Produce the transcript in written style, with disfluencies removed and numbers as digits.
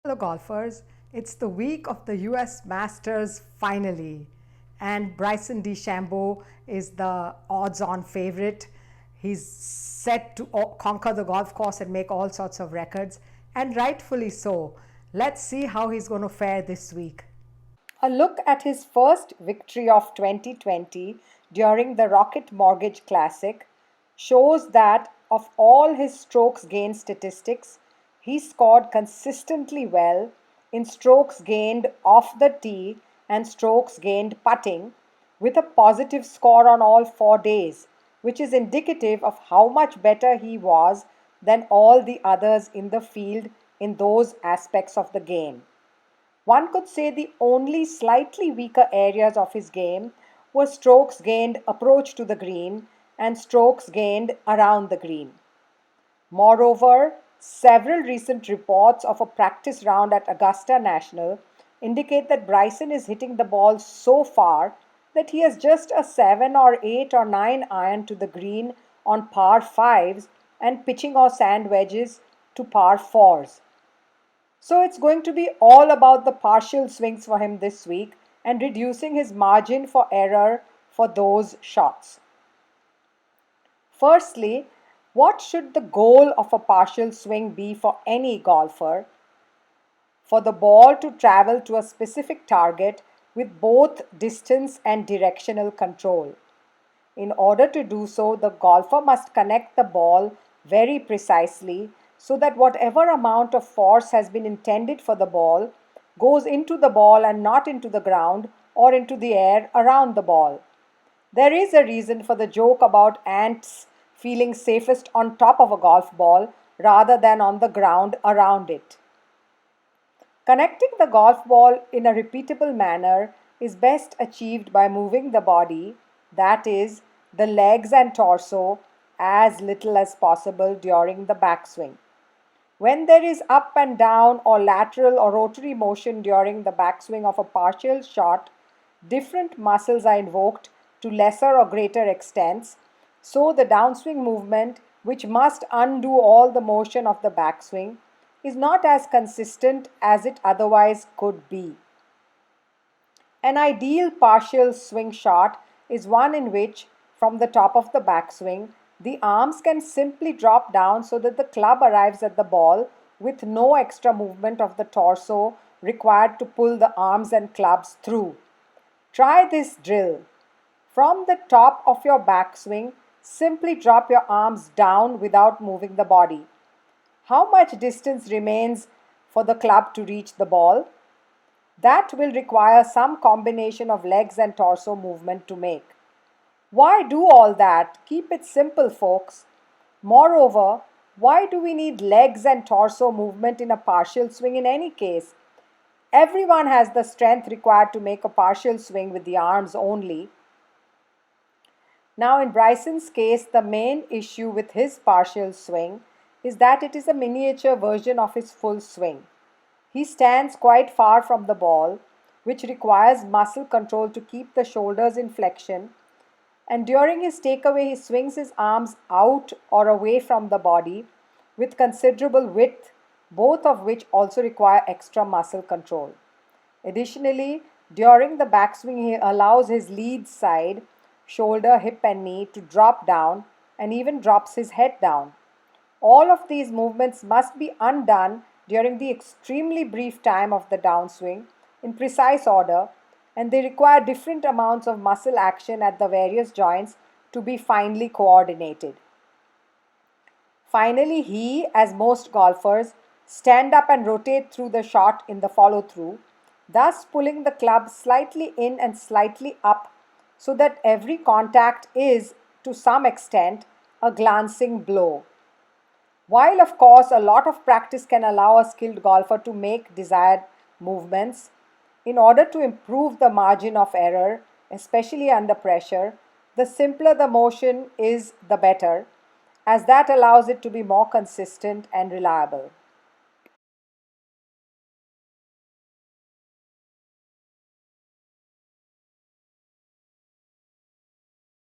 Hello, golfers. It's the week of the US Masters finally, and Bryson DeChambeau is the odds on favorite. He's set to conquer the golf course and make all sorts of records, and rightfully so. Let's see how he's going to fare this week. A look at his first victory of 2020 during the Rocket Mortgage Classic shows that of all his strokes gained statistics, he scored consistently well in strokes gained off the tee and strokes gained putting, with a positive score on all 4 days, which is indicative of how much better he was than all the others in the field in those aspects of the game. One could say the only slightly weaker areas of his game were strokes gained approach to the green and strokes gained around the green. Moreover, several recent reports of a practice round at Augusta National indicate that Bryson is hitting the ball so far that he has just a 7 or 8 or 9 iron to the green on par 5s and pitching or sand wedges to par 4s. So it's going to be all about the partial swings for him this week and reducing his margin for error for those shots. Firstly, what should the goal of a partial swing be for any golfer? For the ball to travel to a specific target with both distance and directional control. In order to do so, the golfer must connect the ball very precisely so that whatever amount of force has been intended for the ball goes into the ball and not into the ground or into the air around the ball. There is a reason for the joke about ants feeling safest on top of a golf ball rather than on the ground around it. Connecting the golf ball in a repeatable manner is best achieved by moving the body, that is, the legs and torso, as little as possible during the backswing. When there is up and down or lateral or rotary motion during the backswing of a partial shot, different muscles are invoked to lesser or greater extents, so the downswing movement, which must undo all the motion of the backswing, is not as consistent as it otherwise could be. An ideal partial swing shot is one in which, from the top of the backswing, the arms can simply drop down so that the club arrives at the ball with no extra movement of the torso required to pull the arms and clubs through. Try this drill. From the top of your backswing, simply drop your arms down without moving the body. How much distance remains for the club to reach the ball? That will require some combination of legs and torso movement to make. Why do all that? Keep it simple, folks. Moreover, why do we need legs and torso movement in a partial swing in any case? Everyone has the strength required to make a partial swing with the arms only. Now, in Bryson's case, the main issue with his partial swing is that it is a miniature version of his full swing. He stands quite far from the ball, which requires muscle control to keep the shoulders in flexion, and during his takeaway, he swings his arms out or away from the body with considerable width, both of which also require extra muscle control. Additionally, during the backswing, he allows his lead side, shoulder, hip, and knee to drop down and even drops his head down. All of these movements must be undone during the extremely brief time of the downswing in precise order, and they require different amounts of muscle action at the various joints to be finely coordinated. Finally, he, as most golfers, stand up and rotate through the shot in the follow-through, thus pulling the club slightly in and slightly up so that every contact is, to some extent, a glancing blow. While, of course, a lot of practice can allow a skilled golfer to make desired movements, in order to improve the margin of error, especially under pressure, the simpler the motion is, the better, as that allows it to be more consistent and reliable.